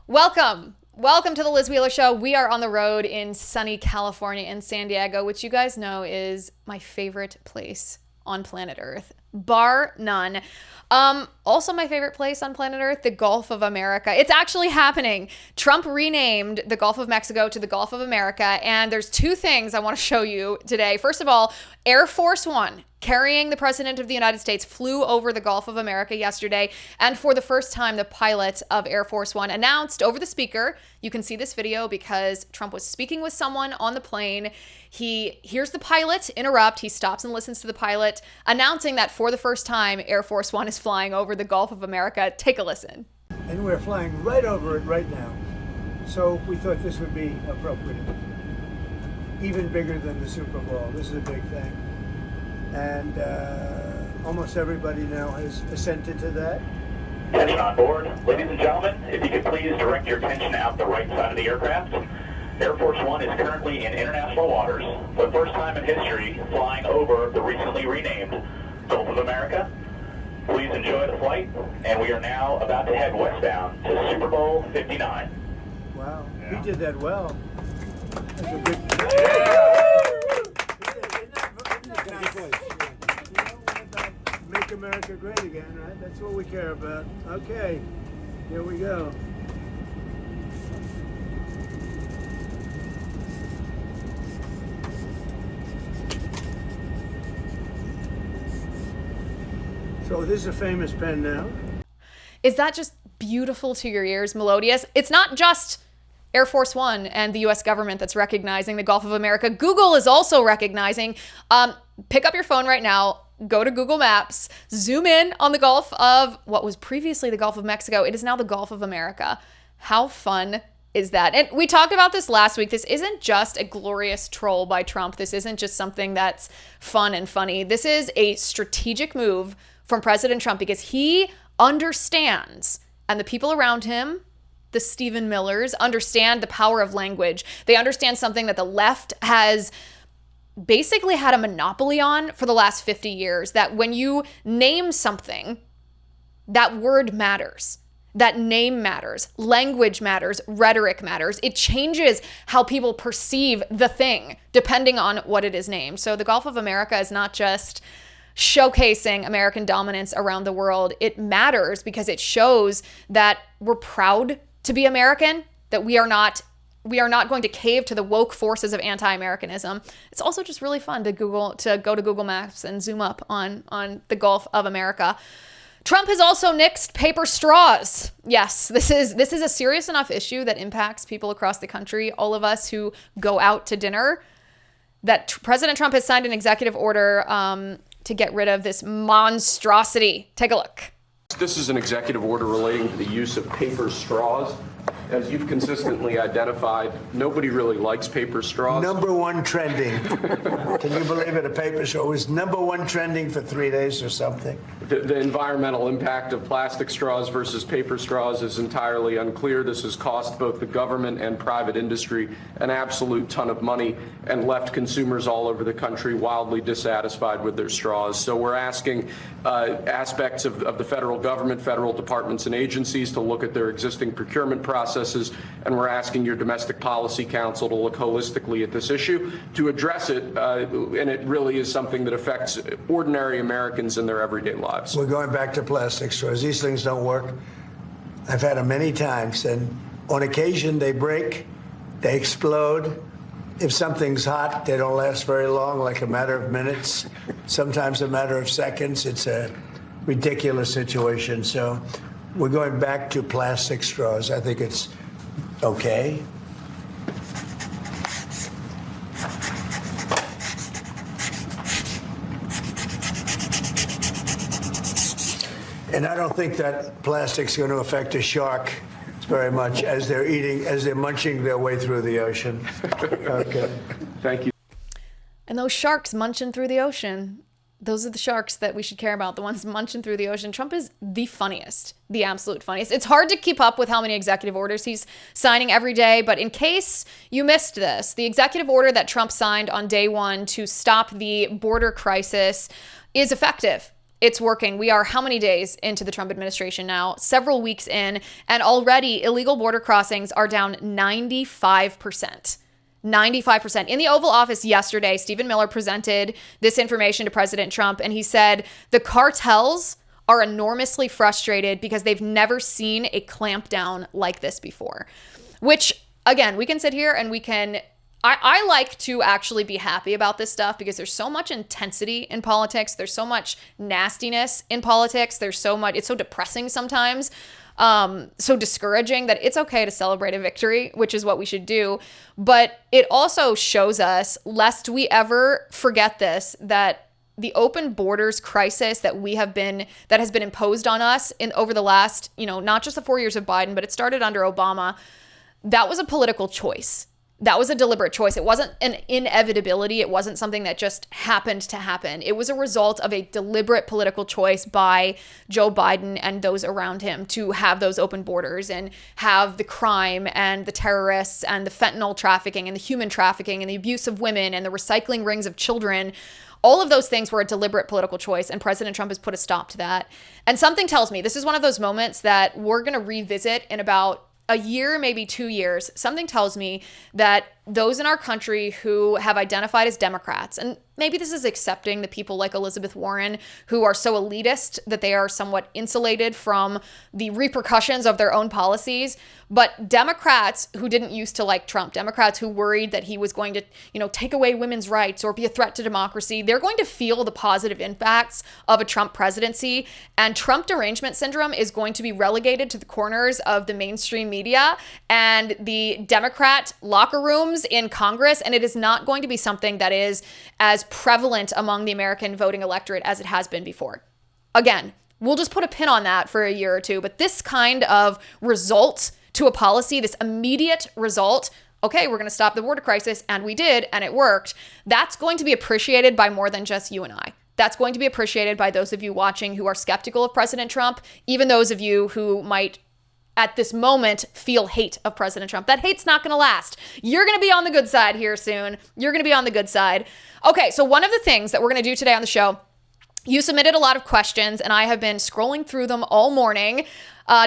Welcome to the Liz Wheeler Show. We are on the road in sunny California and San Diego, which you guys know is my favorite place on planet Earth, bar none. Also my favorite place on planet Earth, the Gulf of America. It's actually happening. Trump renamed the Gulf of Mexico to the Gulf of America, and there's two things I want to show you today. First of all, Air Force One, carrying the President of the United States, flew over the Gulf of America yesterday, and for the first time, the pilot of Air Force One announced over the speaker. You can see this video because Trump was speaking with someone on the plane. He hears the pilot interrupt. He stops and listens to the pilot, announcing that for the first time, Air Force One is flying over the Gulf of America. Take a listen. And we're flying right over it right now. So we thought this would be appropriate. Even bigger than the Super Bowl. This is a big thing. And almost everybody now has assented to that. Attention on board. Ladies and gentlemen, if you could please direct your attention out the right side of the aircraft. Air Force One is currently in international waters, for the first time in history, flying over the recently renamed Gulf of America. Please enjoy the flight, and we are now about to head westbound to Super Bowl 59. Wow, he did that well. That's a big... Make America great again, right? That's what we care about. Okay, here we go. So this is a famous pen now. Is that just beautiful to your ears, melodious? It's not just Air Force One and the US government that's recognizing the Gulf of America. Google is also recognizing. Pick up your phone right now, go to Google Maps, zoom in on the Gulf of what was previously the Gulf of Mexico. It is now the Gulf of America. How fun is that? And we talked about this last week. This isn't just a glorious troll by Trump. This isn't just something that's fun and funny. This is a strategic move from President Trump because he understands, and the people around him, the Stephen Millers, understand the power of language. They understand something that the left has basically had a monopoly on for the last 50 years, that when you name something, that word matters. That name matters, language matters, rhetoric matters. It changes how people perceive the thing depending on what it is named. So the Gulf of America is not just showcasing American dominance around the world. It matters because it shows that we're proud to be American, that we are not going to cave to the woke forces of anti-Americanism. It's also just really fun to go to Google Maps and zoom up on the Gulf of America. Trump has also nixed paper straws. Yes, this is a serious enough issue that impacts people across the country, all of us who go out to dinner, that President Trump has signed an executive order to get rid of this monstrosity. Take a look. This is an executive order relating to the use of paper straws. As you've consistently identified, nobody really likes paper straws. Number one trending. Can you believe it? A paper straw was number one trending for 3 days or something. The environmental impact of plastic straws versus paper straws is entirely unclear. This has cost both the government and private industry an absolute ton of money and left consumers all over the country wildly dissatisfied with their straws. So we're asking aspects of the federal government, federal departments and agencies to look at their existing procurement processes, and we're asking your Domestic Policy Council to look holistically at this issue to address it, and it really is something that affects ordinary Americans in their everyday lives. We're going back to plastic straws. These things don't work. I've had them many times, and on occasion they break, they explode. If something's hot, they don't last very long, like a matter of minutes, sometimes a matter of seconds. It's a ridiculous situation. So we're going back to plastic straws. I think it's okay. And I don't think that plastic's going to affect a shark very much as they're munching their way through the ocean. Okay. Thank you. And those sharks munching through the ocean, those are the sharks that we should care about, the ones munching through the ocean. Trump is the funniest, the absolute funniest. It's hard to keep up with how many executive orders he's signing every day, but in case you missed this, the executive order that Trump signed on day one to stop the border crisis is effective. It's working. We are how many days into the Trump administration now? Several weeks in, and already illegal border crossings are down 95%. 95%. In the Oval Office yesterday, Stephen Miller presented this information to President Trump, and he said the cartels are enormously frustrated because they've never seen a clampdown like this before. Which, again, we can sit here and we can... I like to actually be happy about this stuff because there's so much intensity in politics. There's so much nastiness in politics. There's so much, it's so depressing sometimes, so discouraging that it's okay to celebrate a victory, which is what we should do. But it also shows us, lest we ever forget this, that the open borders crisis that has been imposed on us over the last, not just the 4 years of Biden, but it started under Obama. That was a political choice. That was a deliberate choice. It wasn't an inevitability. It wasn't something that just happened to happen. It was a result of a deliberate political choice by Joe Biden and those around him to have those open borders and have the crime and the terrorists and the fentanyl trafficking and the human trafficking and the abuse of women and the recycling rings of children. All of those things were a deliberate political choice, and President Trump has put a stop to that. And something tells me this is one of those moments that we're going to revisit in about a year, maybe 2 years. Something tells me that those in our country who have identified as Democrats, and maybe this is accepting the people like Elizabeth Warren who are so elitist that they are somewhat insulated from the repercussions of their own policies, but Democrats who didn't used to like Trump, Democrats who worried that he was going to, take away women's rights or be a threat to democracy, they're going to feel the positive impacts of a Trump presidency, and Trump derangement syndrome is going to be relegated to the corners of the mainstream media and the Democrat locker rooms in Congress, and it is not going to be something that is as prevalent among the American voting electorate as it has been before. Again, we'll just put a pin on that for a year or two, but this kind of result to a policy, this immediate result, okay, we're going to stop the border crisis, and we did, and it worked, that's going to be appreciated by more than just you and I. That's going to be appreciated by those of you watching who are skeptical of President Trump, even those of you who might at this moment feel hate of President Trump. That hate's not going to last. You're going to be on the good side here soon. You're going to be on the good side. Okay, so one of the things that we're going to do today on the show, you submitted a lot of questions, and I have been scrolling through them all morning,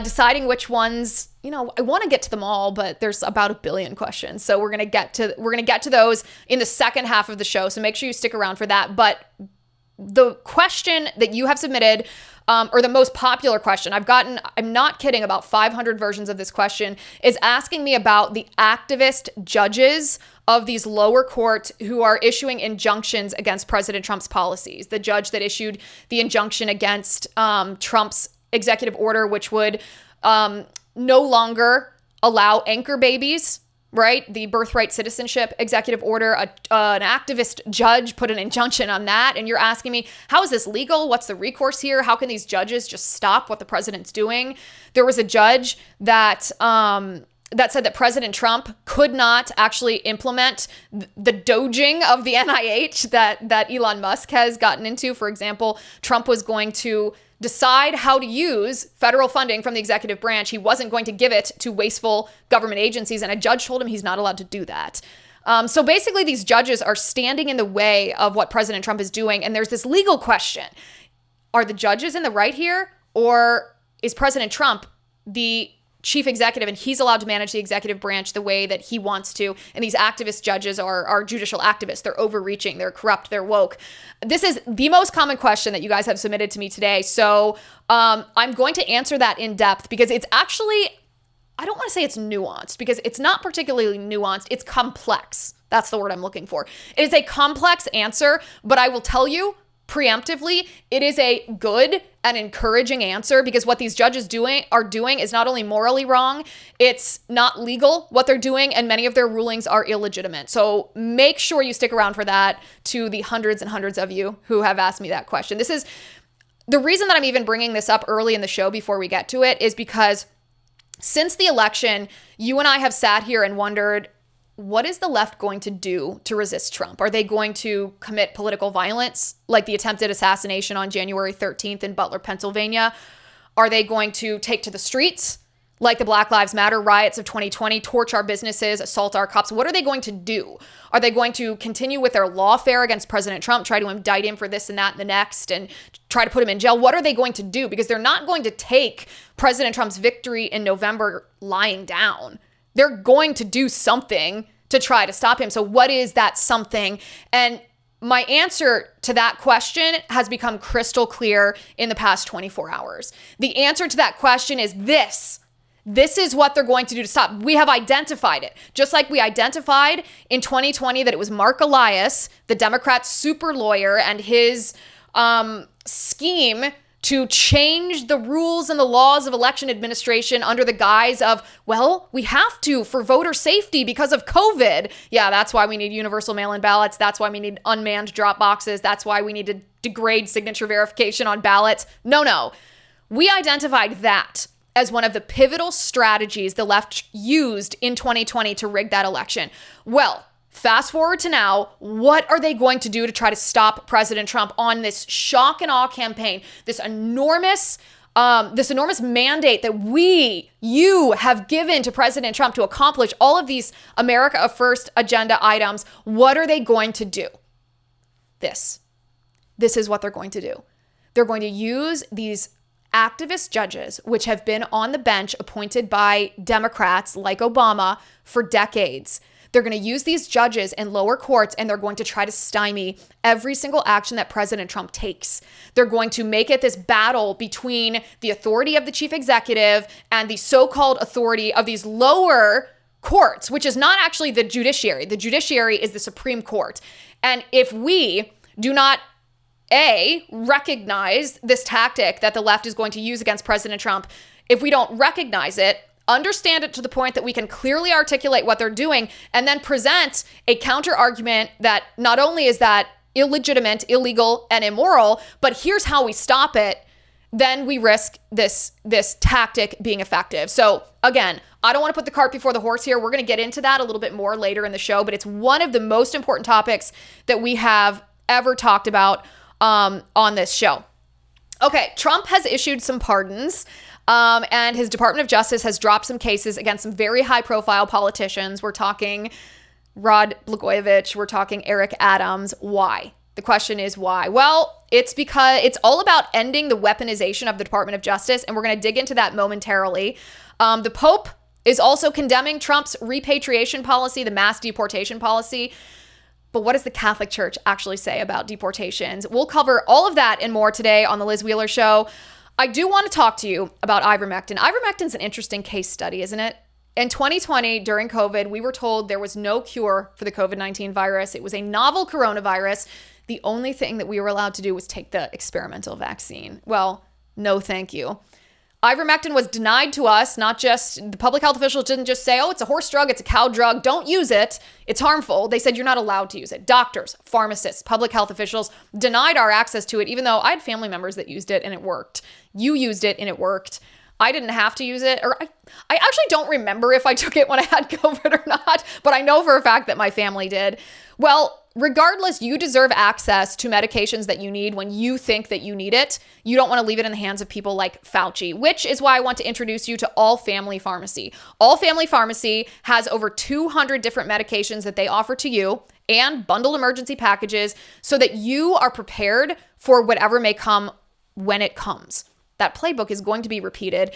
deciding which ones, I want to get to them all, but there's about 1 billion questions. So we're going to get to those in the second half of the show. So make sure you stick around for that. But the question that you have submitted, or the most popular question I've gotten, I'm not kidding, about 500 versions of this question, is asking me about the activist judges of these lower courts who are issuing injunctions against President Trump's policies. The judge that issued the injunction against Trump's executive order, which would no longer allow anchor babies, right? The birthright citizenship executive order, an activist judge put an injunction on that. And you're asking me, how is this legal? What's the recourse here? How can these judges just stop what the president's doing? There was a judge that said that President Trump could not actually implement the DOGing of the NIH that Elon Musk has gotten into. For example, Trump was going to decide how to use federal funding from the executive branch. He wasn't going to give it to wasteful government agencies, and a judge told him he's not allowed to do that. So basically, these judges are standing in the way of what President Trump is doing, and there's this legal question. Are the judges in the right here, or is President Trump the chief executive and he's allowed to manage the executive branch the way that he wants to? And these activist judges are judicial activists. They're overreaching, they're corrupt, they're woke. This is the most common question that you guys have submitted to me today. So I'm going to answer that in depth because it's actually, I don't want to say it's nuanced because it's not particularly nuanced. It's complex. That's the word I'm looking for. It is a complex answer, but I will tell you preemptively, it is a good and encouraging answer because what these judges are doing is not only morally wrong, it's not legal what they're doing, and many of their rulings are illegitimate. So make sure you stick around for that, to the hundreds and hundreds of you who have asked me that question. This is the reason that I'm even bringing this up early in the show before we get to it, is because since the election, you and I have sat here and wondered, what is the left going to do to resist Trump? Are they going to commit political violence, like the attempted assassination on January 13th in Butler, Pennsylvania? Are they going to take to the streets like the Black Lives Matter riots of 2020, torch our businesses, assault our cops? What are they going to do? Are they going to continue with their lawfare against President Trump, try to indict him for this and that and the next, and try to put him in jail? What are they going to do? Because they're not going to take President Trump's victory in November lying down. They're going to do something to try to stop him. So what is that something? And my answer to that question has become crystal clear in the past 24 hours. The answer to that question is this. This is what they're going to do to stop. We have identified it. Just like we identified in 2020 that it was Mark Elias, the Democrat super lawyer, and his scheme to change the rules and the laws of election administration under the guise of, well, we have to for voter safety because of COVID. Yeah, that's why we need universal mail-in ballots. That's why we need unmanned drop boxes. That's why we need to degrade signature verification on ballots. No. We identified that as one of the pivotal strategies the left used in 2020 to rig that election. Well, fast forward to now, what are they going to do to try to stop President Trump on this shock and awe campaign, this enormous mandate that you have given to President Trump to accomplish all of these America First agenda items? What are they going to do? This is what they're going to do. They're going to use these activist judges, which have been on the bench appointed by Democrats like Obama for decades. They're going to use these judges in lower courts, and they're going to try to stymie every single action that President Trump takes. They're going to make it this battle between the authority of the chief executive and the so-called authority of these lower courts, which is not actually the judiciary. The judiciary is the Supreme Court. And if we do not recognize this tactic that the left is going to use against President Trump, if we don't recognize it, understand it to the point that we can clearly articulate what they're doing, and then present a counter argument that not only is that illegitimate, illegal, and immoral, but here's how we stop it, then we risk this tactic being effective. So again, I don't want to put the cart before the horse here. We're going to get into that a little bit more later in the show, but it's one of the most important topics that we have ever talked about on this show. Okay, Trump has issued some pardons, and his Department of Justice has dropped some cases against some very high-profile politicians. We're talking Rod Blagojevich. We're talking Eric Adams. Why? The question is why? Well, it's because it's all about ending the weaponization of the Department of Justice, and we're going to dig into that momentarily. The Pope is also condemning Trump's repatriation policy, the mass deportation policy. But what does the Catholic Church actually say about deportations? We'll cover all of that and more today on The Liz Wheeler Show. I do want to talk to you about ivermectin. Ivermectin's an interesting case study, isn't it? In 2020, during COVID, we were told there was no cure for the COVID-19 virus. It was a novel coronavirus. The only thing that we were allowed to do was take the experimental vaccine. Well, no thank you. Ivermectin was denied to us, not just, the public health officials didn't just say, oh, it's a horse drug, it's a cow drug, don't use it, it's harmful. They said you're not allowed to use it. Doctors, pharmacists, public health officials denied our access to it, even though I had family members that used it and it worked. You used it and it worked. I didn't have to use it, or I actually don't remember if I took it when I had COVID or not, but I know for a fact that my family did. Well, regardless, you deserve access to medications that you need when you think that you need it. You don't want to leave it in the hands of people like Fauci, which is why I want to introduce you to All Family Pharmacy. All Family Pharmacy has over 200 different medications that they offer to you and bundled emergency packages so that you are prepared for whatever may come when it comes. That playbook is going to be repeated.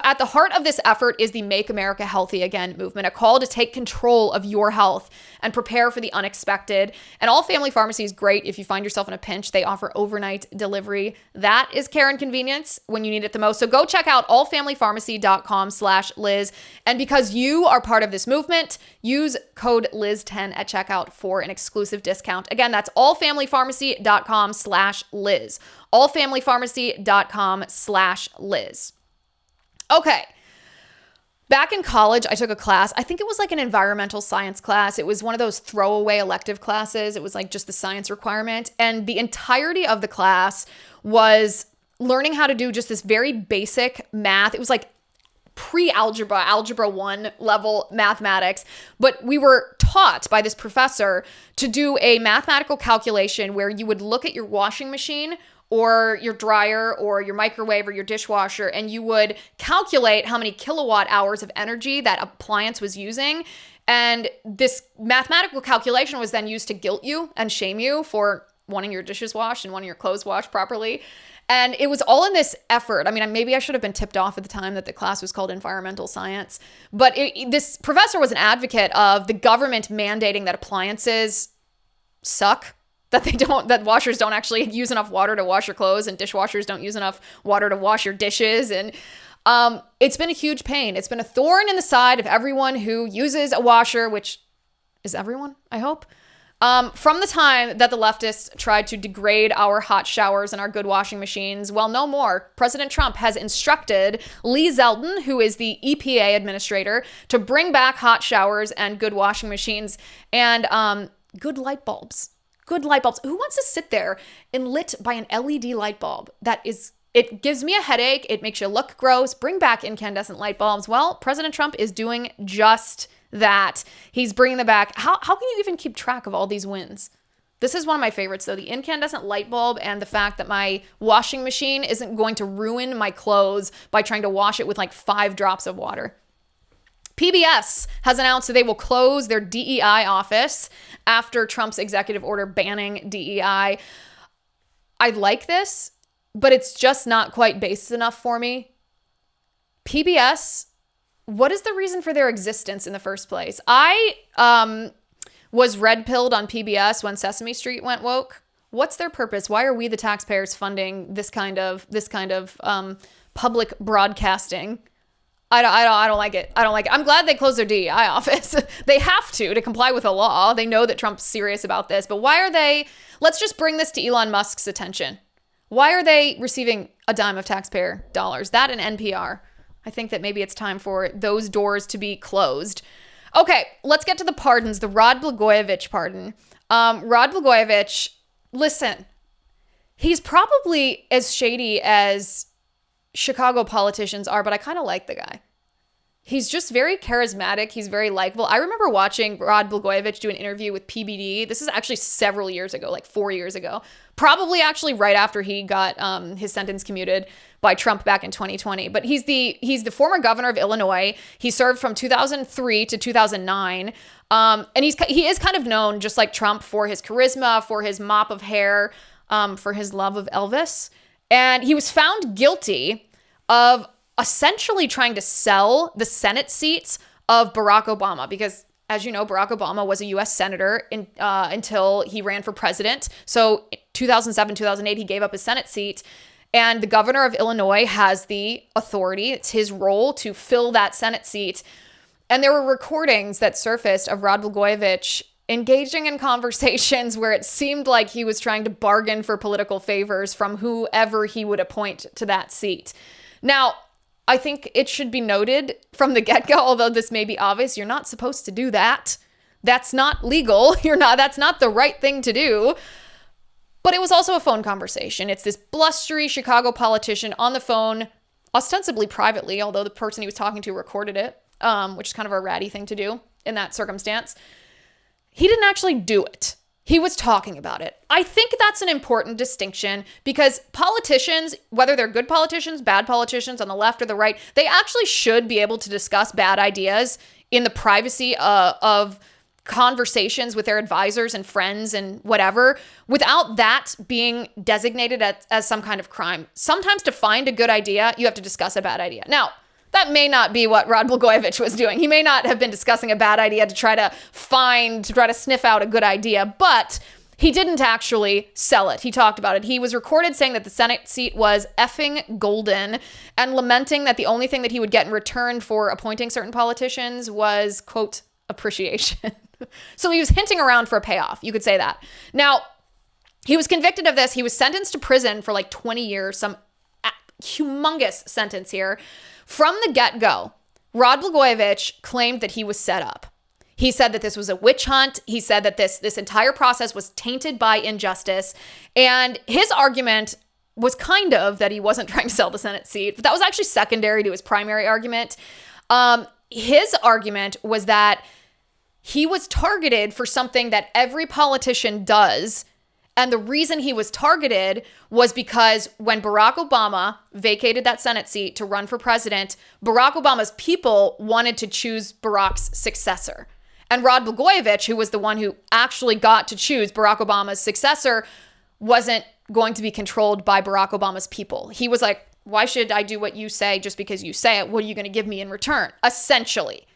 At the heart of this effort is the Make America Healthy Again movement, a call to take control of your health and prepare for the unexpected. And All Family Pharmacy is great if you find yourself in a pinch. They offer overnight delivery. That is care and convenience when you need it the most. So go check out allfamilypharmacy.com/Liz. And because you are part of this movement, use code Liz10 at checkout for an exclusive discount. Again, that's allfamilypharmacy.com/Liz. allfamilypharmacy.com/Liz. Okay. Back in college, I took a class. I think it was like an environmental science class. It was one of those throwaway elective classes. It was like just the science requirement. And the entirety of the class was learning how to do just this very basic math. It was like pre-algebra, algebra 1 level mathematics. But we were taught by this professor to do a mathematical calculation where you would look at your washing machine or your dryer or your microwave or your dishwasher, and you would calculate how many kilowatt hours of energy that appliance was using. And this mathematical calculation was then used to guilt you and shame you for wanting your dishes washed and wanting your clothes washed properly. And it was all in this effort. I mean, maybe I should have been tipped off at the time that the class was called environmental science. But this professor was an advocate of the government mandating that appliances suck, that washers don't actually use enough water to wash your clothes, and dishwashers don't use enough water to wash your dishes. And it's been a huge pain. It's been a thorn in the side of everyone who uses a washer, which is everyone, I hope. From the time that the leftists tried to degrade our hot showers and our good washing machines, well, no more. President Trump has instructed Lee Zeldin, who is the EPA administrator, to bring back hot showers and good washing machines and good light bulbs. Good light bulbs. Who wants to sit there and lit by an LED light bulb? It gives me a headache. It makes you look gross. Bring back incandescent light bulbs. Well, President Trump is doing just that. He's bringing them back. How can you even keep track of all these wins? This is one of my favorites, though. The incandescent light bulb and the fact that my washing machine isn't going to ruin my clothes by trying to wash it with like 5 drops of water. PBS has announced that they will close their DEI office after Trump's executive order banning DEI. I like this, but it's just not quite basic enough for me. PBS, what is the reason for their existence in the first place? I was red-pilled on PBS when Sesame Street went woke. What's their purpose? Why are we, the taxpayers, funding this kind of public broadcasting? I don't like it. I don't like it. I'm glad they closed their DEI office. They have to comply with the law. They know that Trump's serious about this. But why are they... Let's just bring this to Elon Musk's attention. Why are they receiving a dime of taxpayer dollars? That and NPR. I think that maybe it's time for those doors to be closed. Okay, let's get to the pardons. The Rod Blagojevich pardon. Rod Blagojevich, listen, he's probably as shady as Chicago politicians are, but I kind of like the guy. He's just very charismatic. He's very likable. I remember watching Rod Blagojevich do an interview with PBD. This is actually several years ago, like 4 years ago. Probably actually right after he got his sentence commuted by Trump back in 2020. But he's the former governor of Illinois. He served from 2003 to 2009. And he is kind of known, just like Trump, for his charisma, for his mop of hair, for his love of Elvis. And he was found guilty of essentially trying to sell the Senate seats of Barack Obama, because, as you know, Barack Obama was a U.S. senator until he ran for president. So 2007, 2008, he gave up his Senate seat. And the governor of Illinois has the authority. It's his role to fill that Senate seat. And there were recordings that surfaced of Rod Blagojevich engaging in conversations where it seemed like he was trying to bargain for political favors from whoever he would appoint to that seat. Now, I think it should be noted from the get-go, although this may be obvious, you're not supposed to do that. That's not legal. That's not the right thing to do. But it was also a phone conversation. It's this blustery Chicago politician on the phone, ostensibly privately, although the person he was talking to recorded it, which is kind of a ratty thing to do in that circumstance. He didn't actually do it. He was talking about it. I think that's an important distinction, because politicians, whether they're good politicians, bad politicians on the left or the right, they actually should be able to discuss bad ideas in the privacy of conversations with their advisors and friends and whatever, without that being designated as some kind of crime. Sometimes to find a good idea, you have to discuss a bad idea. Now, that may not be what Rod Blagojevich was doing. He may not have been discussing a bad idea to try to sniff out a good idea, but he didn't actually sell it. He talked about it. He was recorded saying that the Senate seat was effing golden and lamenting that the only thing that he would get in return for appointing certain politicians was, quote, appreciation. So he was hinting around for a payoff. You could say that. Now, he was convicted of this. He was sentenced to prison for like 20 years, some humongous sentence here. From the get-go, Rod Blagojevich claimed that he was set up. He said that this was a witch hunt. He said that this entire process was tainted by injustice. And his argument was kind of that he wasn't trying to sell the Senate seat, but that was actually secondary to his primary argument. His argument was that he was targeted for something that every politician does, And the reason he was targeted was because when Barack Obama vacated that Senate seat to run for president, Barack Obama's people wanted to choose Barack's successor. And Rod Blagojevich, who was the one who actually got to choose Barack Obama's successor, wasn't going to be controlled by Barack Obama's people. He was like, why should I do what you say just because you say it? What are you going to give me in return? Essentially.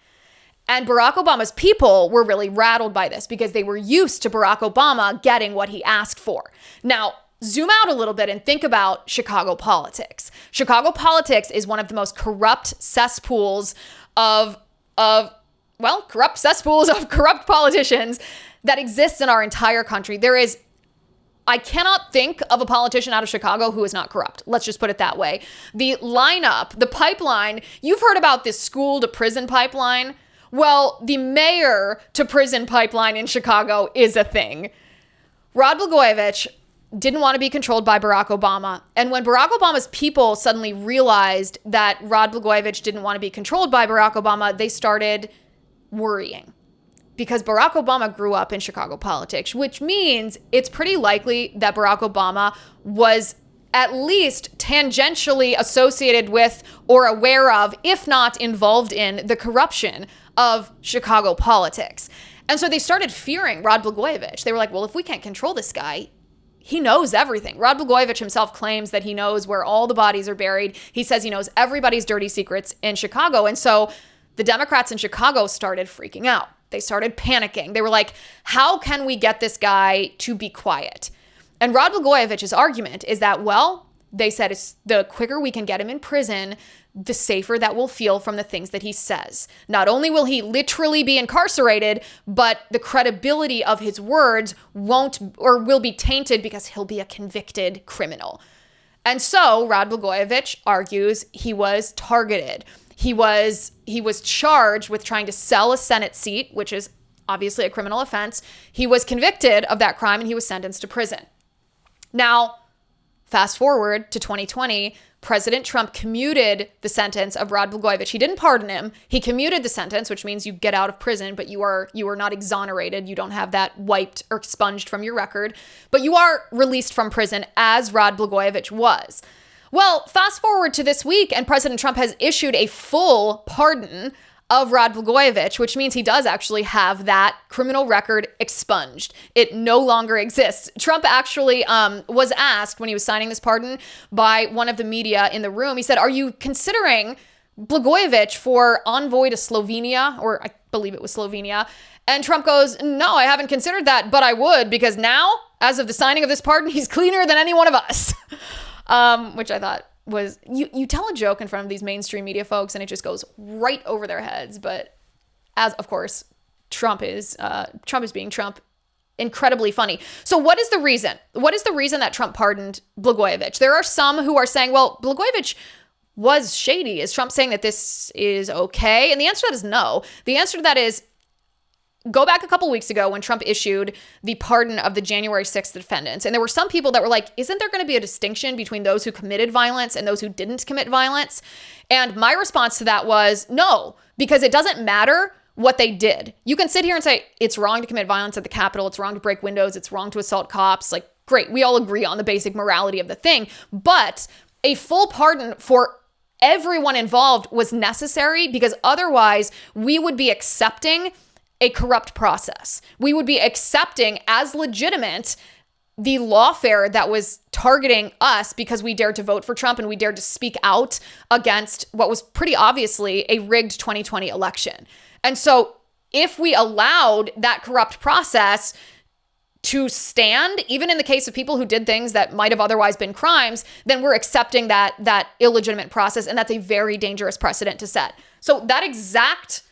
And Barack Obama's people were really rattled by this because they were used to Barack Obama getting what he asked for. Now, zoom out a little bit and think about Chicago politics. Chicago politics is one of the most corrupt cesspools of corrupt politicians that exists in our entire country. I cannot think of a politician out of Chicago who is not corrupt. Let's just put it that way. The lineup, the pipeline, you've heard about this school to prison pipeline. Well, the mayor to prison pipeline in Chicago is a thing. Rod Blagojevich didn't want to be controlled by Barack Obama. And when Barack Obama's people suddenly realized that Rod Blagojevich didn't want to be controlled by Barack Obama, they started worrying. Because Barack Obama grew up in Chicago politics, which means it's pretty likely that Barack Obama was at least tangentially associated with or aware of, if not involved in, the corruption of Chicago politics. And so they started fearing Rod Blagojevich. They were like, well, if we can't control this guy, he knows everything. Rod Blagojevich himself claims that he knows where all the bodies are buried. He says he knows everybody's dirty secrets in Chicago. And so the Democrats in Chicago started freaking out. They started panicking. They were like, how can we get this guy to be quiet? And Rod Blagojevich's argument is that, well, they said it's the quicker we can get him in prison, the safer that we'll feel from the things that he says. Not only will he literally be incarcerated, but the credibility of his words will be tainted because he'll be a convicted criminal. And so Rod Blagojevich argues he was targeted. He was charged with trying to sell a Senate seat, which is obviously a criminal offense. He was convicted of that crime and he was sentenced to prison. Now, fast forward to 2020, President Trump commuted the sentence of Rod Blagojevich. He didn't pardon him. He commuted the sentence, which means you get out of prison, but you are not exonerated. You don't have that wiped or expunged from your record, but you are released from prison as Rod Blagojevich was. Well, fast forward to this week, and President Trump has issued a full pardon of Rod Blagojevich, which means he does actually have that criminal record expunged. It no longer exists. Trump actually was asked when he was signing this pardon by one of the media in the room. He said, are you considering Blagojevich for envoy to Slovenia? Or I believe it was Slovenia. And Trump goes, no, I haven't considered that, but I would, because now, as of the signing of this pardon, he's cleaner than any one of us. Which I thought was, you tell a joke in front of these mainstream media folks and it just goes right over their heads. But as of course, Trump is being Trump, incredibly funny. So what is the reason? What is the reason that Trump pardoned Blagojevich? There are some who are saying, well, Blagojevich was shady. Is Trump saying that this is okay? And the answer to that is no. The answer to that is, go back a couple weeks ago when Trump issued the pardon of the January 6th defendants. And there were some people that were like, isn't there going to be a distinction between those who committed violence and those who didn't commit violence? And my response to that was no, because it doesn't matter what they did. You can sit here and say, it's wrong to commit violence at the Capitol. It's wrong to break windows. It's wrong to assault cops. Like, great. We all agree on the basic morality of the thing. But a full pardon for everyone involved was necessary because otherwise we would be accepting a corrupt process. We would be accepting as legitimate the lawfare that was targeting us because we dared to vote for Trump and we dared to speak out against what was pretty obviously a rigged 2020 election. And so if we allowed that corrupt process to stand, even in the case of people who did things that might have otherwise been crimes, then we're accepting that illegitimate process, and that's a very dangerous precedent to set. So that exact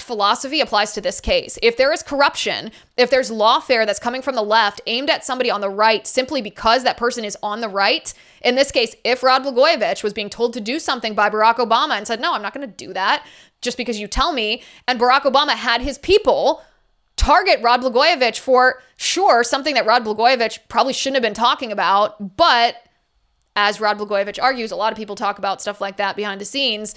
philosophy applies to this case. If there is corruption, if there's lawfare that's coming from the left aimed at somebody on the right simply because that person is on the right, in this case, if Rod Blagojevich was being told to do something by Barack Obama and said, no, I'm not going to do that just because you tell me, and Barack Obama had his people target Rod Blagojevich for, sure, something that Rod Blagojevich probably shouldn't have been talking about, but as Rod Blagojevich argues, a lot of people talk about stuff like that behind the scenes.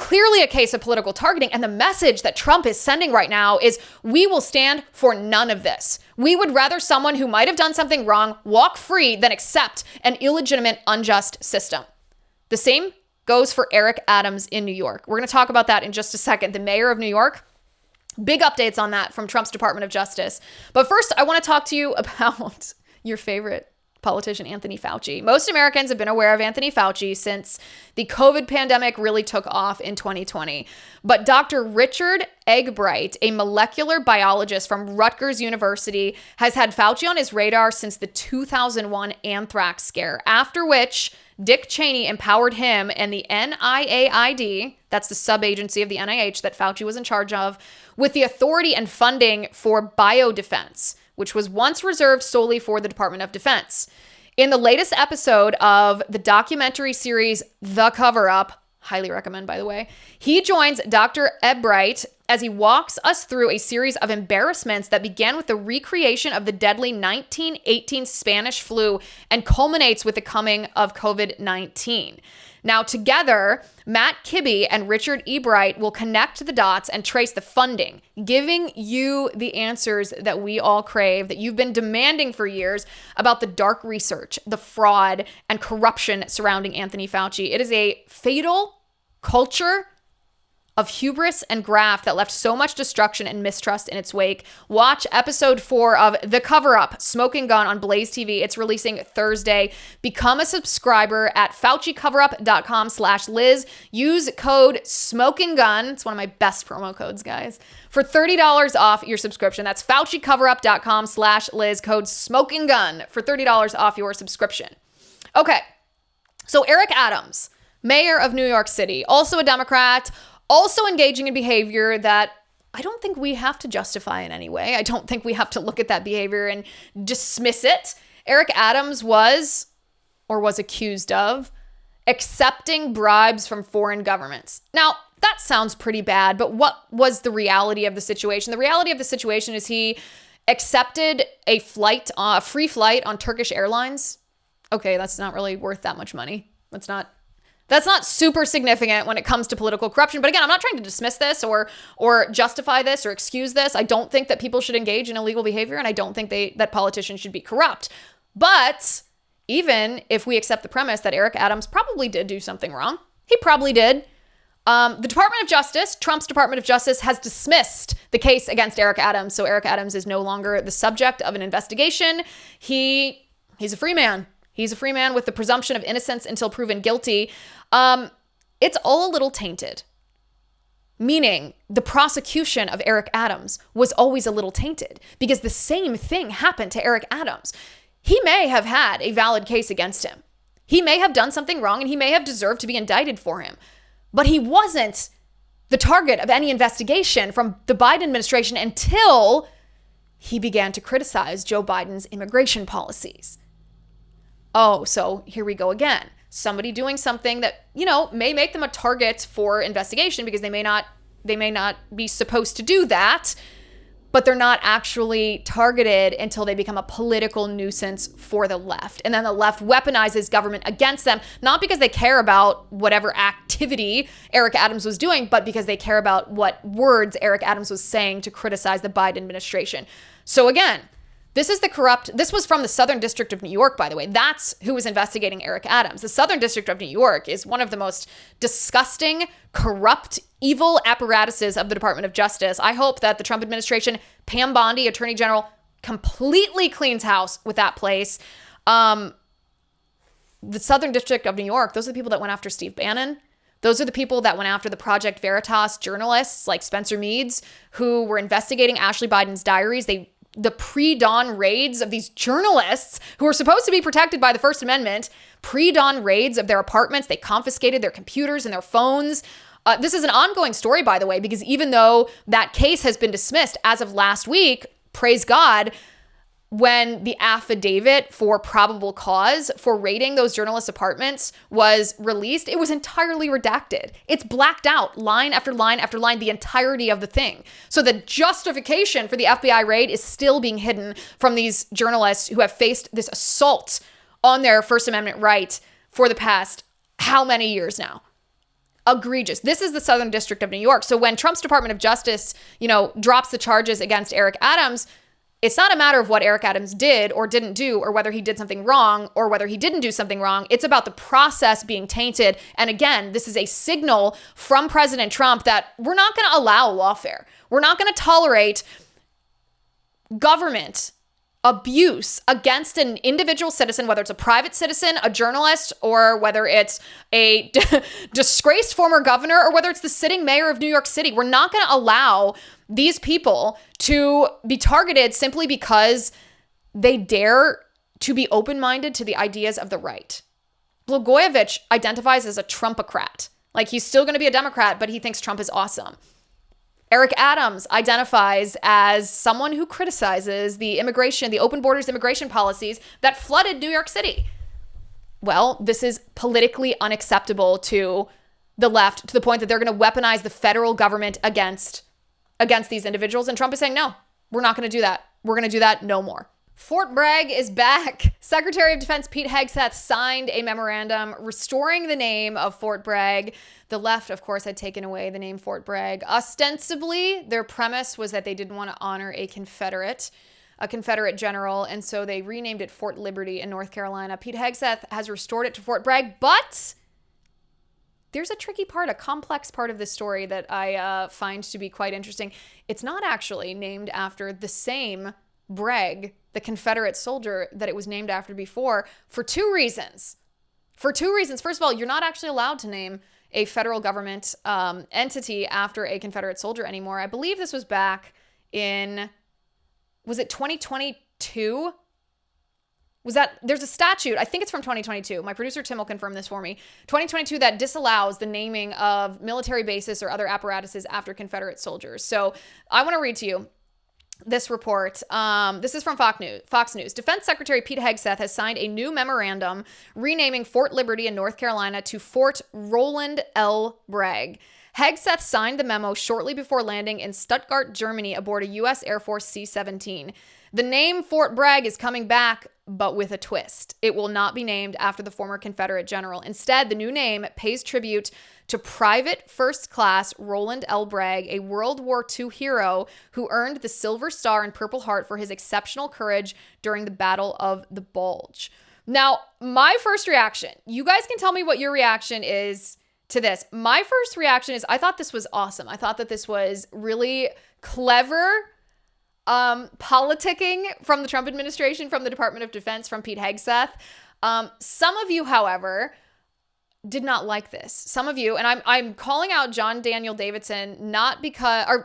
clearly a case of political targeting. And the message that Trump is sending right now is we will stand for none of this. We would rather someone who might have done something wrong walk free than accept an illegitimate, unjust system. The same goes for Eric Adams in New York. We're going to talk about that in just a second. The mayor of New York, big updates on that from Trump's Department of Justice. But first, I want to talk to you about your favorite politician, Anthony Fauci. Most Americans have been aware of Anthony Fauci since the COVID pandemic really took off in 2020. But Dr. Richard Eggbright, a molecular biologist from Rutgers University, has had Fauci on his radar since the 2001 anthrax scare, after which Dick Cheney empowered him and the NIAID, that's the sub-agency of the NIH that Fauci was in charge of, with the authority and funding for biodefense, which was once reserved solely for the Department of Defense. In the latest episode of the documentary series The Cover-Up, highly recommend, by the way, he joins Dr. Eggbright as he walks us through a series of embarrassments that began with the recreation of the deadly 1918 Spanish flu and culminates with the coming of COVID-19. Now, together, Matt Kibbe and Richard Eggbright will connect the dots and trace the funding, giving you the answers that we all crave, that you've been demanding for years about the dark research, the fraud, and corruption surrounding Anthony Fauci. It is a fatal culture of hubris and graft that left so much destruction and mistrust in its wake. Watch episode 4 of The Cover-Up, Smoking Gun on Blaze TV. It's releasing Thursday. Become a subscriber at FauciCoverup.com/Liz. Use code SMOKINGGUN. It's one of my best promo codes, guys, for $30 off your subscription. That's FauciCoverup.com/Liz. Code SMOKINGGUN for $30 off your subscription. Okay, so Eric Adams, mayor of New York City, also a Democrat, also engaging in behavior that I don't think we have to justify in any way. I don't think we have to look at that behavior and dismiss it. Eric Adams was accused of accepting bribes from foreign governments. Now, that sounds pretty bad, but what was the reality of the situation? The reality of the situation is he accepted a free flight on Turkish Airlines. Okay, that's not really worth that much money. That's not super significant when it comes to political corruption. But again, I'm not trying to dismiss this or justify this or excuse this. I don't think that people should engage in illegal behavior, and I don't think that politicians should be corrupt. But even if we accept the premise that Eric Adams probably did do something wrong, he probably did. The Department of Justice, Trump's Department of Justice, has dismissed the case against Eric Adams. So Eric Adams is no longer the subject of an investigation. He's a free man. He's a free man with the presumption of innocence until proven guilty. It's all a little tainted, meaning the prosecution of Eric Adams was always a little tainted because the same thing happened to Eric Adams. He may have had a valid case against him. He may have done something wrong and he may have deserved to be indicted for him, but he wasn't the target of any investigation from the Biden administration until he began to criticize Joe Biden's immigration policies. Oh, so here we go again. Somebody doing something that, may make them a target for investigation because they may not be supposed to do that, but they're not actually targeted until they become a political nuisance for the left. And then the left weaponizes government against them, not because they care about whatever activity Eric Adams was doing, but because they care about what words Eric Adams was saying to criticize the Biden administration. So again, this was from the Southern District of New York, by the way. That's who was investigating Eric Adams. The Southern District of New York is one of the most disgusting, corrupt, evil apparatuses of the Department of Justice. I hope that the Trump administration, Pam Bondi, Attorney General, completely cleans house with that place. The Southern District of New York, those are the people that went after Steve Bannon. Those are the people that went after the Project Veritas journalists like Spencer Meads, who were investigating Ashley Biden's diaries. The pre-dawn raids of these journalists who were supposed to be protected by the First Amendment, pre-dawn raids of their apartments. They confiscated their computers and their phones. This is an ongoing story, by the way, because even though that case has been dismissed as of last week, praise God, when the affidavit for probable cause for raiding those journalists' apartments was released, it was entirely redacted. It's blacked out line after line after line, the entirety of the thing. So the justification for the FBI raid is still being hidden from these journalists who have faced this assault on their First Amendment right for the past how many years now? egregious. This is the Southern District of New York. So when Trump's Department of Justice, drops the charges against Eric Adams, it's not a matter of what Eric Adams did or didn't do, or whether he did something wrong or whether he didn't do something wrong. It's about the process being tainted. And again, this is a signal from President Trump that we're not going to allow lawfare. We're not going to tolerate government abuse against an individual citizen, whether it's a private citizen, a journalist, or whether it's a disgraced former governor, or whether it's the sitting mayor of New York City. We're not going to allow these people to be targeted simply because they dare to be open-minded to the ideas of the right. Blagojevich identifies as a Trumpocrat. Like, he's still going to be a Democrat, but he thinks Trump is awesome. Eric Adams identifies as someone who criticizes the open borders immigration policies that flooded New York City. Well, this is politically unacceptable to the left, to the point that they're going to weaponize the federal government against these individuals. And Trump is saying, no, we're not going to do that. We're going to do that no more. Fort Bragg is back. Secretary of Defense Pete Hegseth signed a memorandum restoring the name of Fort Bragg. The left, of course, had taken away the name Fort Bragg. Ostensibly, their premise was that they didn't want to honor a Confederate general, and so they renamed it Fort Liberty in North Carolina. Pete Hegseth has restored it to Fort Bragg, but there's a tricky part, a complex part of this story that I find to be quite interesting. It's not actually named after the same Bragg, the Confederate soldier that it was named after before, for two reasons. First of all, you're not actually allowed to name a federal government entity after a Confederate soldier anymore. I believe this was back in, was it 2022? There's a statute, I think it's from 2022. My producer Tim will confirm this for me. 2022 that disallows the naming of military bases or other apparatuses after Confederate soldiers. So I want to read to you this report. This is from Fox News. Defense Secretary Pete Hegseth has signed a new memorandum renaming Fort Liberty in North Carolina to Fort Roland L. Bragg. Hegseth signed the memo shortly before landing in Stuttgart, Germany, aboard a U.S. Air Force C-17. The name Fort Bragg is coming back, but with a twist. It will not be named after the former Confederate general. Instead, the new name pays tribute to Private First Class Roland L. Bragg, a World War II hero who earned the Silver Star and Purple Heart for his exceptional courage during the Battle of the Bulge. Now, my first reaction, you guys can tell me what your reaction is to this. My first reaction is I thought this was awesome. I thought that this was really clever politicking from the Trump administration, from the Department of Defense, from Pete Hegseth. Some of you, however, did not like this. Some of you, and I'm calling out John Daniel Davidson,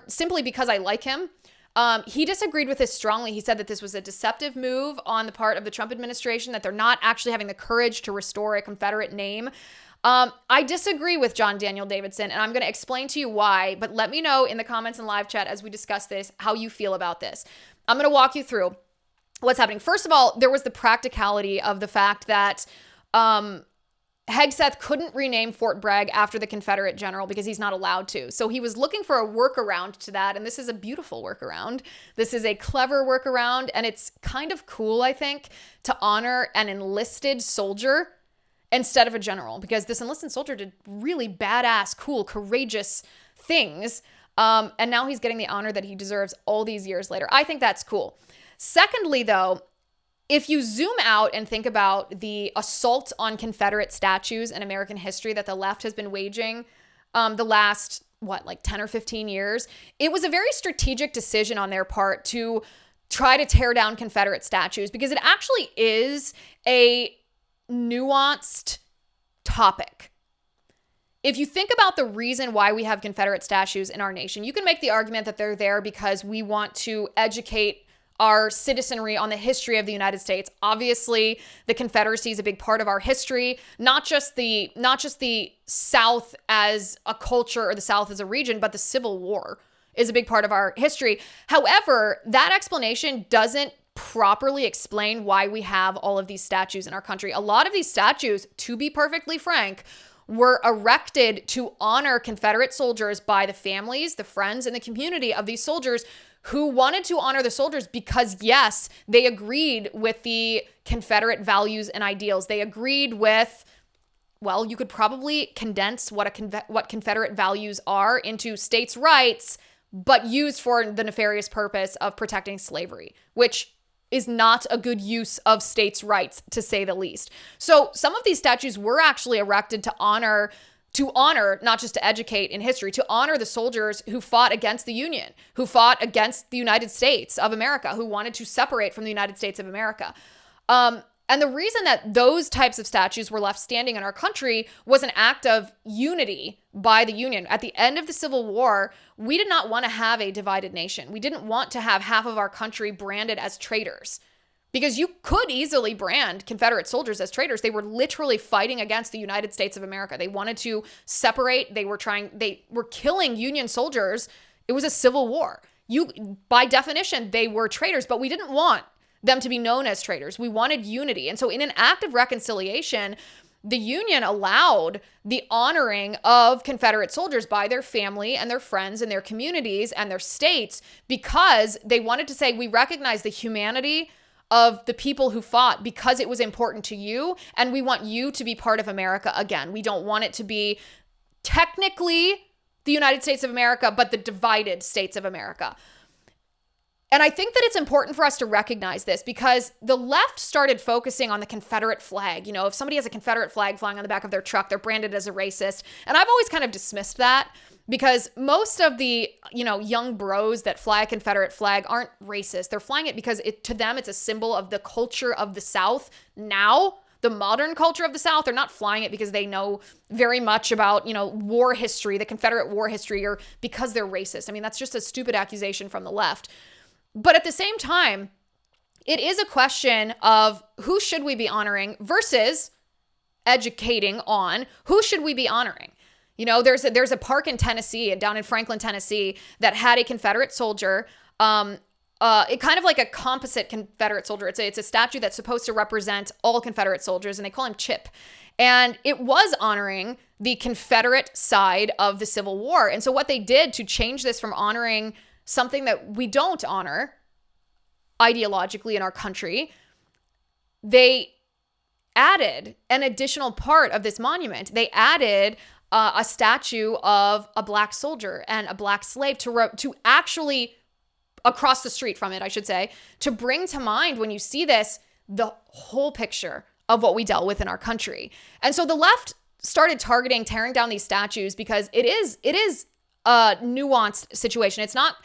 simply because I like him. He disagreed with this strongly. He said that this was a deceptive move on the part of the Trump administration, that they're not actually having the courage to restore a Confederate name. I disagree with John Daniel Davidson, and I'm going to explain to you why, but let me know in the comments and live chat as we discuss this, how you feel about this. I'm going to walk you through what's happening. First of all, there was the practicality of the fact that Hegseth couldn't rename Fort Bragg after the Confederate general because he's not allowed to. So he was looking for a workaround to that, and this is a beautiful workaround. This is a clever workaround, and it's kind of cool, I think, to honor an enlisted soldier instead of a general, because this enlisted soldier did really badass, cool, courageous things. And now he's getting the honor that he deserves all these years later. I think that's cool. Secondly, though, if you zoom out and think about the assault on Confederate statues in American history that the left has been waging the last, 10 or 15 years, it was a very strategic decision on their part to try to tear down Confederate statues, because it actually is a nuanced topic. If you think about the reason why we have Confederate statues in our nation, you can make the argument that they're there because we want to educate our citizenry on the history of the United States. Obviously, the Confederacy is a big part of our history, not just the South as a culture or the South as a region, but the Civil War is a big part of our history. However, that explanation doesn't properly explain why we have all of these statues in our country. A lot of these statues, to be perfectly frank, were erected to honor Confederate soldiers by the families, the friends, and the community of these soldiers who wanted to honor the soldiers because, yes, they agreed with the Confederate values and ideals. They agreed with well, you could probably condense what Confederate values are into states' rights, but used for the nefarious purpose of protecting slavery, which is not a good use of states' rights, to say the least. So some of these statues were actually erected to honor, not just to educate in history, to honor the soldiers who fought against the Union, who fought against the United States of America, who wanted to separate from the United States of America. And the reason that those types of statues were left standing in our country was an act of unity by the Union. At the end of the Civil War, we did not want to have a divided nation. We didn't want to have half of our country branded as traitors, because you could easily brand Confederate soldiers as traitors. They were literally fighting against the United States of America. They wanted to separate. They were killing Union soldiers. It was a civil war. By definition, they were traitors, but we didn't want them to be known as traitors. We wanted unity. And so in an act of reconciliation, the Union allowed the honoring of Confederate soldiers by their family and their friends and their communities and their states, because they wanted to say, we recognize the humanity of the people who fought because it was important to you, and we want you to be part of America again. We don't want it to be technically the United States of America, but the divided states of America. And I think that it's important for us to recognize this, because the left started focusing on the Confederate flag. You know, if somebody has a Confederate flag flying on the back of their truck, they're branded as a racist. And I've always kind of dismissed that, because most of the, young bros that fly a Confederate flag aren't racist. They're flying it because to them, it's a symbol of the culture of the South now. The modern culture of the South. They're not flying it because they know very much about, war history, the Confederate war history, or because they're racist. I mean, that's just a stupid accusation from the left. But at the same time, it is a question of who should we be honoring versus educating on who should we be honoring. There's a park in Tennessee, down in Franklin, Tennessee, that had a Confederate soldier, it kind of like a composite Confederate soldier. It's a statue that's supposed to represent all Confederate soldiers, and they call him Chip. And it was honoring the Confederate side of the Civil War. And so what they did to change this from honoring something that we don't honor ideologically in our country, they added an additional part of this monument. They added a statue of a black soldier and a black slave to actually, across the street from it, I should say, to bring to mind, when you see this, the whole picture of what we dealt with in our country. And so the left started tearing down these statues because it is a nuanced situation. It's not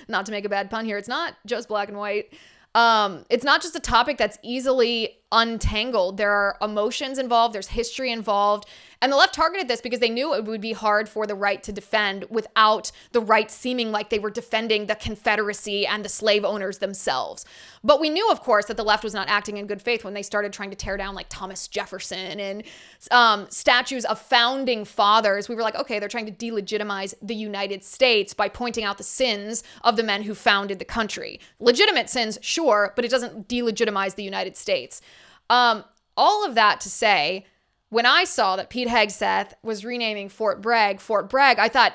to make a bad pun here, it's not just black and white. It's not just a topic that's easily untangled. There are emotions involved, there's history involved. And the left targeted this because they knew it would be hard for the right to defend without the right seeming like they were defending the Confederacy and the slave owners themselves. But we knew, of course, that the left was not acting in good faith when they started trying to tear down like Thomas Jefferson and statues of founding fathers. We were like, okay, they're trying to delegitimize the United States by pointing out the sins of the men who founded the country. Legitimate sins, sure, but it doesn't delegitimize the United States. All of that to say, when I saw that Pete Hegseth was renaming Fort Bragg, I thought,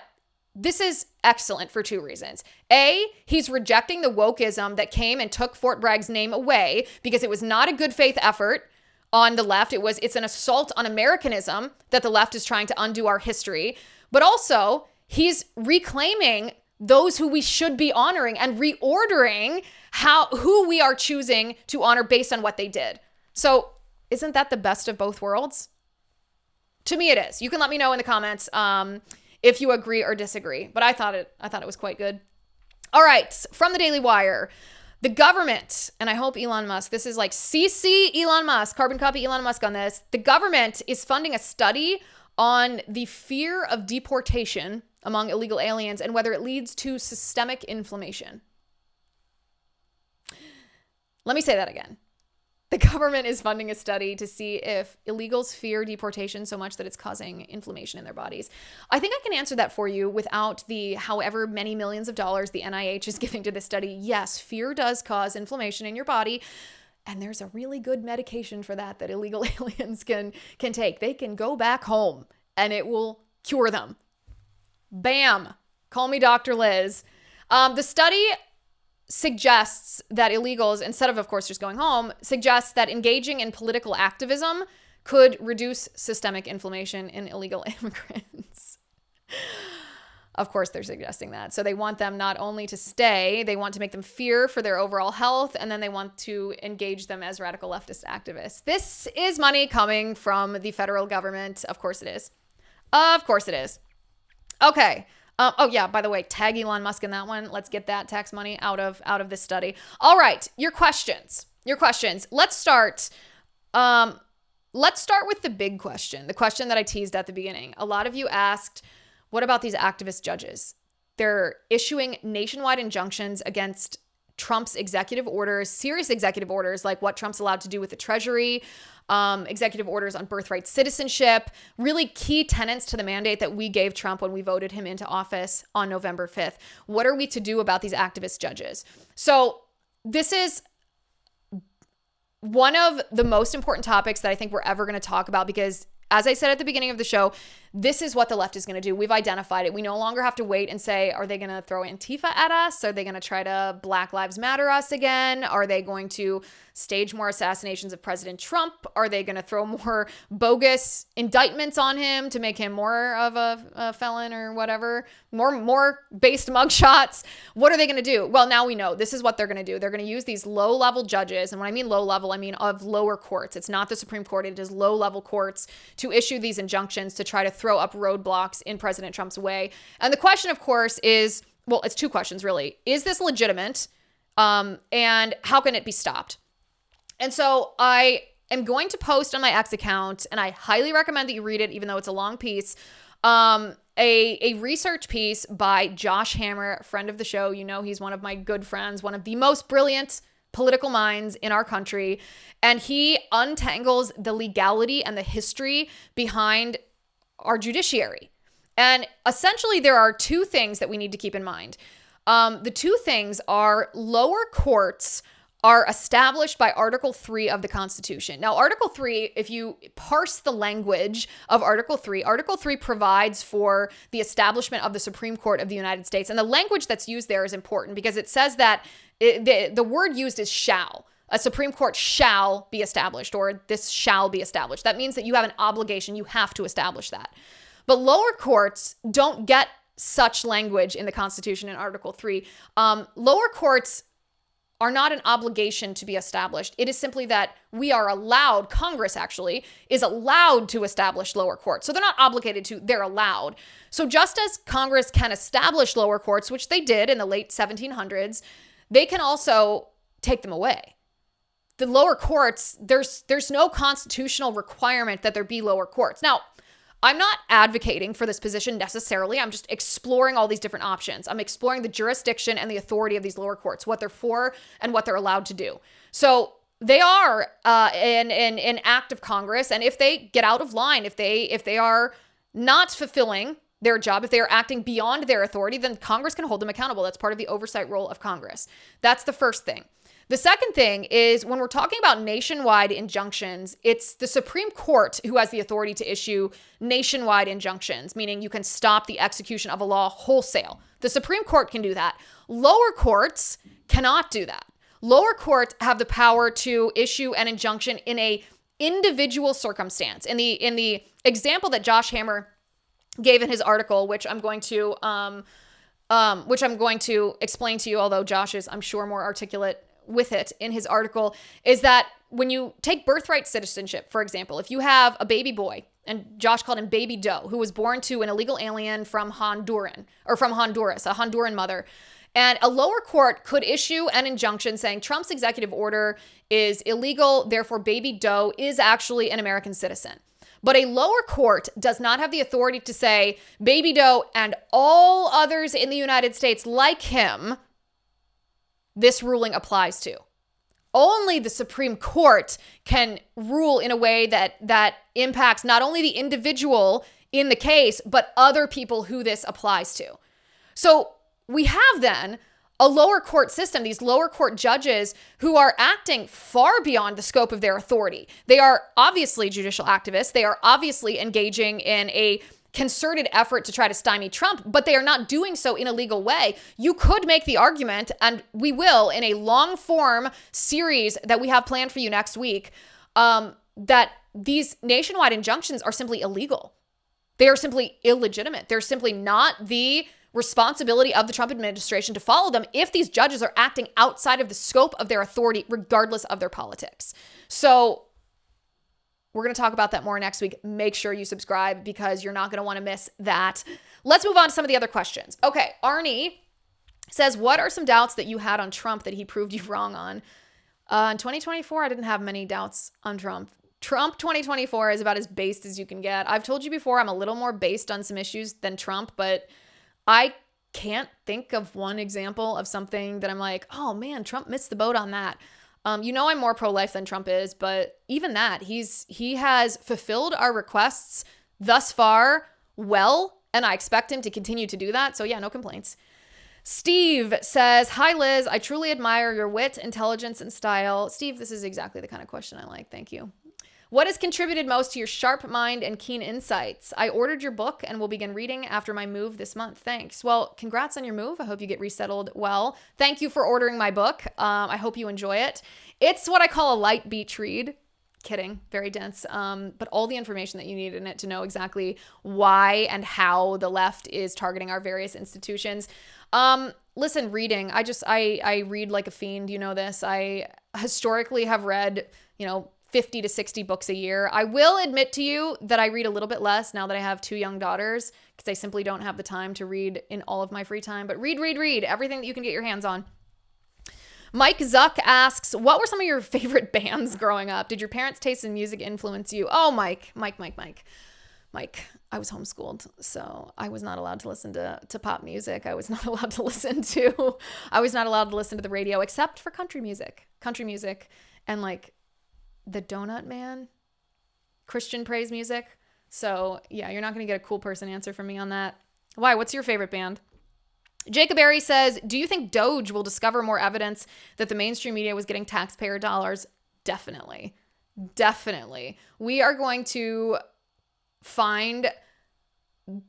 this is excellent for two reasons. A, he's rejecting the wokeism that came and took Fort Bragg's name away because it was not a good faith effort on the left. It's an assault on Americanism that the left is trying to undo our history. But also, he's reclaiming those who we should be honoring and reordering who we are choosing to honor based on what they did. So isn't that the best of both worlds? To me, it is. You can let me know in the comments if you agree or disagree. But I thought it was quite good. All right, from the Daily Wire, the government, and I hope Elon Musk, this is like CC Elon Musk, carbon copy Elon Musk on this. The government is funding a study on the fear of deportation among illegal aliens and whether it leads to systemic inflammation. Let me say that again. The government is funding a study to see if illegals fear deportation so much that it's causing inflammation in their bodies. I think I can answer that for you without the however many millions of dollars the NIH is giving to this study. Yes, fear does cause inflammation in your body. And there's a really good medication for that illegal aliens can take. They can go back home and it will cure them. Bam. Call me Dr. Liz. The study suggests that illegals, instead of course, just going home, suggests that engaging in political activism could reduce systemic inflammation in illegal immigrants. Of course, they're suggesting that. So they want them not only to stay, they want to make them fear for their overall health, and then they want to engage them as radical leftist activists. This is money coming from the federal government. Of course it is. Of course it is. Okay. Oh yeah, by the way, tag Elon Musk in that one. Let's get that tax money out of this study. All right, your questions. Let's start with the big question, the question that I teased at the beginning. A lot of you asked, what about these activist judges? They're issuing nationwide injunctions against Trump's executive orders, serious executive orders, like what Trump's allowed to do with the Treasury, executive orders on birthright citizenship, really key tenets to the mandate that we gave Trump when we voted him into office on November 5th. What are we to do about these activist judges? So this is one of the most important topics that I think we're ever going to talk about, because as I said at the beginning of the show, this is what the left is going to do. We've identified it. We no longer have to wait and say, are they going to throw Antifa at us? Are they going to try to Black Lives Matter us again? Are they going to stage more assassinations of President Trump? Are they going to throw more bogus indictments on him to make him more of a felon or whatever? More based mugshots? What are they going to do? Well, now we know this is what they're going to do. They're going to use these low-level judges. And when I mean low-level, I mean of lower courts. It's not the Supreme Court. It is low-level courts to issue these injunctions to try to throw up roadblocks in President Trump's way. And the question, of course, is, well, it's two questions, really. Is this legitimate? And how can it be stopped? And so I am going to post on my X account, and I highly recommend that you read it, even though it's a long piece, a research piece by Josh Hammer, friend of the show. You know, he's one of my good friends, one of the most brilliant political minds in our country. And he untangles the legality and the history behind our judiciary. And essentially, there are two things that we need to keep in mind. The two things are lower courts are established by Article 3 of the Constitution. Now, Article 3, if you parse the language of Article 3 provides for the establishment of the Supreme Court of the United States. And the language that's used there is important because it says that the word used is shall. A Supreme Court shall be established, or this shall be established. That means that you have an obligation. You have to establish that. But lower courts don't get such language in the Constitution in Article 3. Lower courts are not an obligation to be established. It is simply that we are allowed, Congress actually, is allowed to establish lower courts. So they're not obligated to, they're allowed. So just as Congress can establish lower courts, which they did in the late 1700s, they can also take them away. The lower courts, there's no constitutional requirement that there be lower courts. Now, I'm not advocating for this position necessarily. I'm just exploring all these different options. I'm exploring the jurisdiction and the authority of these lower courts, what they're for and what they're allowed to do. So they are an act of Congress. And if they get out of line, if they are not fulfilling their job, if they are acting beyond their authority, then Congress can hold them accountable. That's part of the oversight role of Congress. That's the first thing. The second thing is when we're talking about nationwide injunctions, it's the Supreme Court who has the authority to issue nationwide injunctions, meaning you can stop the execution of a law wholesale. The Supreme Court can do that. Lower courts cannot do that. Lower courts have the power to issue an injunction in a individual circumstance. In the example that Josh Hammer gave in his article, which I'm going to explain to you, although Josh is, I'm sure, more articulate with it in his article, is that when you take birthright citizenship, for example, if you have a baby boy, and Josh called him Baby Doe, who was born to an illegal alien from Honduras, a Honduran mother, and a lower court could issue an injunction saying Trump's executive order is illegal, therefore Baby Doe is actually an American citizen. But a lower court does not have the authority to say Baby Doe and all others in the United States like him, this ruling applies to. Only the Supreme Court can rule in a way that impacts not only the individual in the case, but other people who this applies to. So we have then a lower court system, these lower court judges who are acting far beyond the scope of their authority. They are obviously judicial activists. They are obviously engaging in a concerted effort to try to stymie Trump, but they are not doing so in a legal way. You could make the argument, and we will in a long form series that we have planned for you next week, that these nationwide injunctions are simply illegal. They are simply illegitimate. They're simply not the responsibility of the Trump administration to follow them if these judges are acting outside of the scope of their authority, regardless of their politics. So we're going to talk about that more next week. Make sure you subscribe because you're not going to want to miss that. Let's move on to some of the other questions. Okay, Arnie says, what are some doubts that you had on Trump that he proved you wrong on? In 2024, I didn't have many doubts on Trump. Trump 2024 is about as based as you can get. I've told you before, I'm a little more based on some issues than Trump, but I can't think of one example of something that I'm like, oh man, Trump missed the boat on that. I'm more pro-life than Trump is, but even that, he has fulfilled our requests thus far well, and I expect him to continue to do that. So yeah, no complaints. Steve says, hi, Liz. I truly admire your wit, intelligence, and style. Steve, this is exactly the kind of question I like. Thank you. What has contributed most to your sharp mind and keen insights? I ordered your book and will begin reading after my move this month. Thanks. Well, congrats on your move. I hope you get resettled well. Thank you for ordering my book. I hope you enjoy it. It's what I call a light beach read. Kidding. Very dense. But all the information that you need in it to know exactly why and how the left is targeting our various institutions. Listen, reading. I read like a fiend. You know this. I historically have read, 50 to 60 books a year. I will admit to you that I read a little bit less now that I have 2 young daughters because I simply don't have the time to read in all of my free time. But read everything that you can get your hands on. Mike Zuck asks, what were some of your favorite bands growing up? Did your parents' taste in music influence you? Oh, Mike, I was homeschooled, so I was not allowed to listen to pop music. I was not allowed to listen to the radio except for country music and like the Donut Man, Christian praise music. So yeah, you're not going to get a cool person answer from me on that. Why? What's your favorite band? Jacob Berry says, do you think DOGE will discover more evidence that the mainstream media was getting taxpayer dollars? Definitely. We are going to find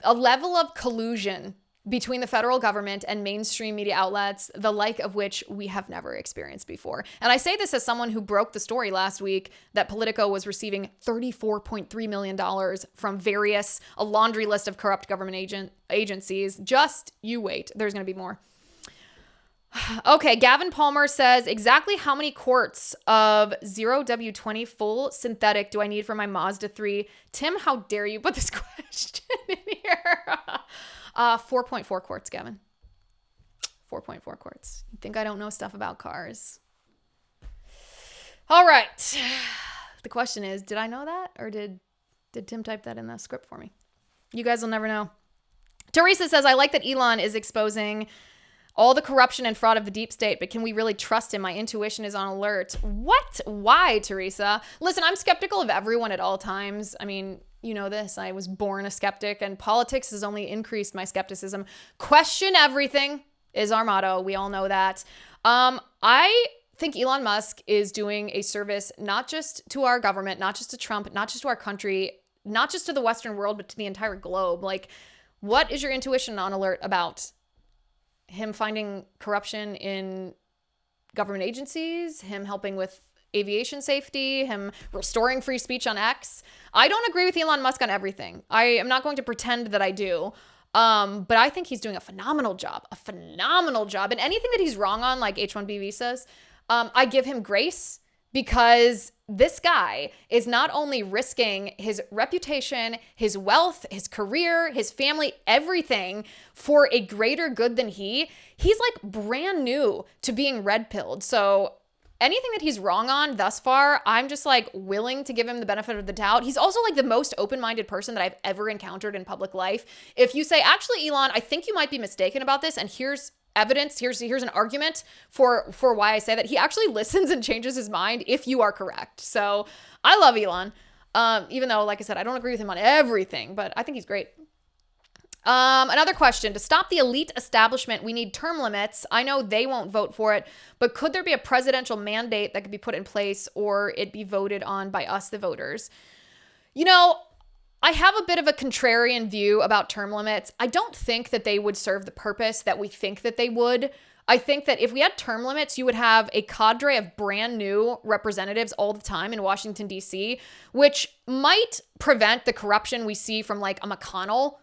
a level of collusion between the federal government and mainstream media outlets, the like of which we have never experienced before. And I say this as someone who broke the story last week that Politico was receiving $34.3 million from a laundry list of corrupt government agencies. Just you wait. There's going to be more. Okay, Gavin Palmer says, exactly how many quarts of 0W20 full synthetic do I need for my Mazda 3? Tim, how dare you put this question in here? 4.4 quarts, Gavin. 4.4 quarts. You think I don't know stuff about cars? All right. The question is, did I know that? Or did Tim type that in the script for me? You guys will never know. Teresa says, I like that Elon is exposing all the corruption and fraud of the deep state, but can we really trust him? My intuition is on alert. What? Why, Teresa? Listen, I'm skeptical of everyone at all times. I mean, you know this. I was born a skeptic, and politics has only increased my skepticism. Question everything is our motto. We all know that. I think Elon Musk is doing a service not just to our government, not just to Trump, not just to our country, not just to the Western world, but to the entire globe. Like, what is your intuition on alert about him finding corruption in government agencies, him helping with aviation safety, him restoring free speech on X? I don't agree with Elon Musk on everything. I am not going to pretend that I do. But I think he's doing a phenomenal job. And anything that he's wrong on, like H-1B visas, I give him grace because this guy is not only risking his reputation, his wealth, his career, his family, everything for a greater good than he's like brand new to being red-pilled. So anything that he's wrong on thus far, I'm just like willing to give him the benefit of the doubt. He's also like the most open-minded person that I've ever encountered in public life. If you say, actually, Elon, I think you might be mistaken about this, and here's evidence, here's an argument for why I say that, he actually listens and changes his mind if you are correct. So I love Elon, even though, like I said, I don't agree with him on everything, but I think he's great. Another question. To stop the elite establishment, we need term limits. I know they won't vote for it, but could there be a presidential mandate that could be put in place or it be voted on by us, the voters? You know, I have a bit of a contrarian view about term limits. I don't think that they would serve the purpose that we think that they would. I think that if we had term limits, you would have a cadre of brand new representatives all the time in Washington, D.C., which might prevent the corruption we see from like a McConnell.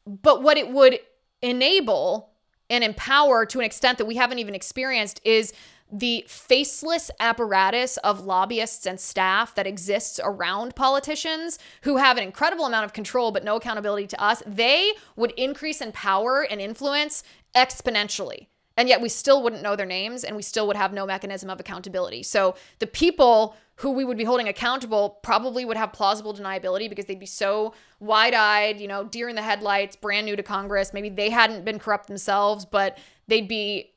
But what it would enable and empower to an extent that we haven't even experienced is the faceless apparatus of lobbyists and staff that exists around politicians who have an incredible amount of control but no accountability to us. They would increase in power and influence exponentially. And yet we still wouldn't know their names and we still would have no mechanism of accountability. So the people who we would be holding accountable probably would have plausible deniability because they'd be so wide-eyed, you know, deer in the headlights, brand new to Congress. Maybe they hadn't been corrupt themselves, but they'd be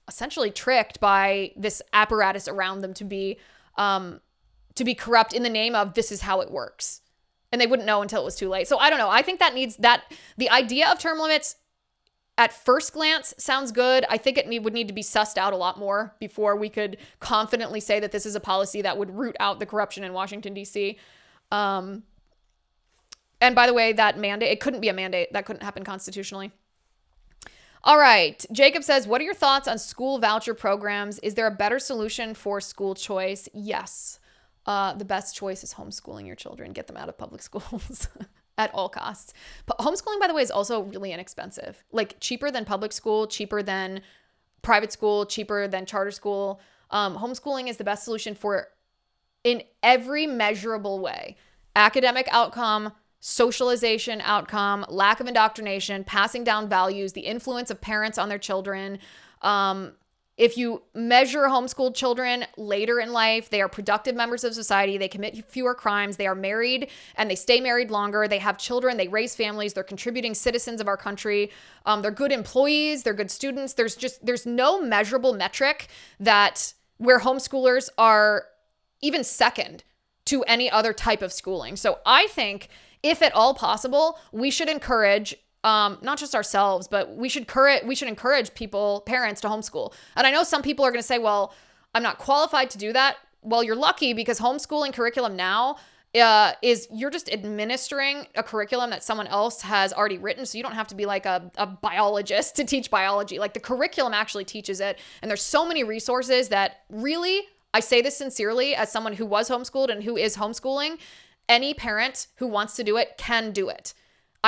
essentially tricked by this apparatus around them to be corrupt in the name of this is how it works. And they wouldn't know until it was too late. So I don't know. I think the idea of term limits at first glance sounds good. I think it would need to be sussed out a lot more before we could confidently say that this is a policy that would root out the corruption in Washington, D.C. And by the way, that mandate, it couldn't be a mandate. That couldn't happen constitutionally. All right. Jacob says, what are your thoughts on school voucher programs? Is there a better solution for school choice? Yes. The best choice is homeschooling your children. Get them out of public schools at all costs. But homeschooling, by the way, is also really inexpensive. Like cheaper than public school, cheaper than private school, cheaper than charter school. Homeschooling is the best solution in every measurable way. Academic outcome, socialization outcome, lack of indoctrination, passing down values, the influence of parents on their children. If you measure homeschooled children later in life, they are productive members of society. They commit fewer crimes. They are married and they stay married longer. They have children. They raise families. They're contributing citizens of our country. They're good employees. They're good students. There's no measurable metric where homeschoolers are even second to any other type of schooling. So I think if at all possible, we should encourage not just ourselves, but we should encourage parents to homeschool. And I know some people are going to say, well, I'm not qualified to do that. Well, you're lucky because homeschooling curriculum now is you're just administering a curriculum that someone else has already written. So you don't have to be like a biologist to teach biology. Like the curriculum actually teaches it. And there's so many resources that really, I say this sincerely as someone who was homeschooled and who is homeschooling, any parent who wants to do it can do it.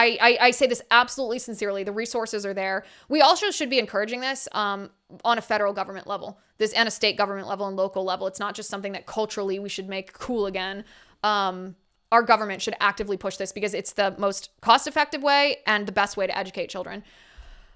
I say this absolutely sincerely. The resources are there. We also should be encouraging this on a federal government level, and a state government level and local level. It's not just something that culturally we should make cool again. Our government should actively push this because it's the most cost-effective way and the best way to educate children.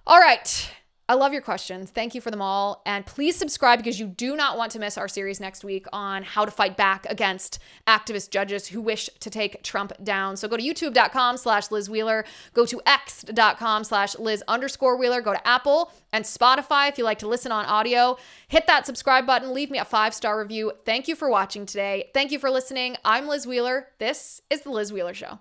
All right. I love your questions. Thank you for them all. And please subscribe because you do not want to miss our series next week on how to fight back against activist judges who wish to take Trump down. So go to youtube.com/Liz Wheeler. Go to x.com/Liz_Wheeler. Go to Apple and Spotify if you like to listen on audio. Hit that subscribe button. Leave me a 5-star review. Thank you for watching today. Thank you for listening. I'm Liz Wheeler. This is The Liz Wheeler Show.